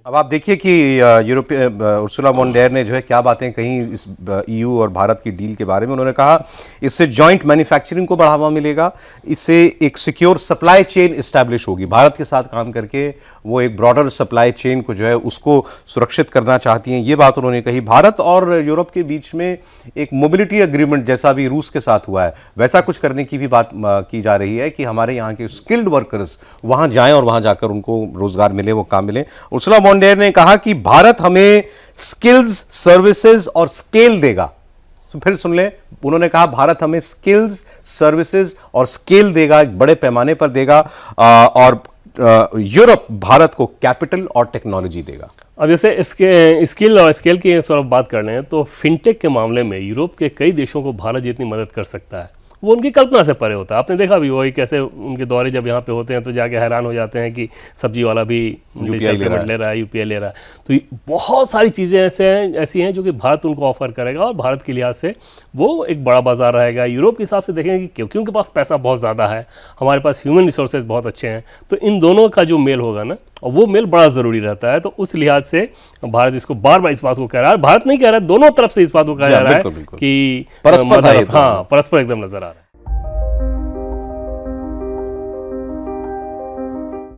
अब आप देखिए कि यूरोपीय उर्सुला वॉन डेर ने जो है क्या बातें कही इस ईयू और भारत की डील के बारे में। उन्होंने कहा इससे जॉइंट मैन्युफैक्चरिंग को बढ़ावा मिलेगा, इससे एक सिक्योर सप्लाई चेन इस्टेब्लिश होगी। भारत के साथ काम करके वो एक ब्रॉडर सप्लाई चेन को जो है उसको सुरक्षित करना चाहती हैं, ये बात उन्होंने कही। भारत और यूरोप के बीच में एक मोबिलिटी एग्रीमेंट जैसा भी रूस के साथ हुआ है, वैसा कुछ करने की भी बात की जा रही है कि हमारे यहाँ के स्किल्ड वर्कर्स वहाँ जाएं और वहाँ जाकर उनको रोजगार मिले, वो काम मिले। उर्सुला वॉन डेर ने कहा कि भारत हमें स्किल्स, सर्विसेज और स्केल देगा। फिर सुन ले, उन्होंने कहा भारत हमें स्किल्स, सर्विसेज और स्केल देगा, एक बड़े पैमाने पर देगा, और यूरोप भारत को कैपिटल और टेक्नोलॉजी देगा। अब जैसे इसके स्किल और स्केल की बात कर रहे हैं तो फिनटेक के मामले में यूरोप के कई देशों को भारत जितनी मदद कर सकता है वो उनकी कल्पना से परे होता है। आपने देखा भी वही कैसे उनके दौरे जब यहाँ पे होते हैं तो जाके हैरान हो जाते हैं कि सब्जी वाला भी डिजिटल पेमेंट ले रहा है, यूपीआई ले रहा है। तो बहुत सारी चीज़ें ऐसी हैं जो कि भारत उनको ऑफर करेगा और भारत के लिहाज से वो एक बड़ा बाजार रहेगा। यूरोप के हिसाब से देखेंगे कि क्योंकि उनके पास पैसा बहुत ज़्यादा है, हमारे पास ह्यूमन रिसोर्सेज बहुत अच्छे हैं, तो इन दोनों का जो मेल होगा ना, और वो मेल बड़ा ज़रूरी रहता है। तो उस लिहाज से भारत इसको बार बार इस बात को कह रहा है, भारत नहीं कह रहा है, दोनों तरफ से इस बात को कहा जा रहा है कि परस्पर परस्पर एकदम नजर आ रहा है।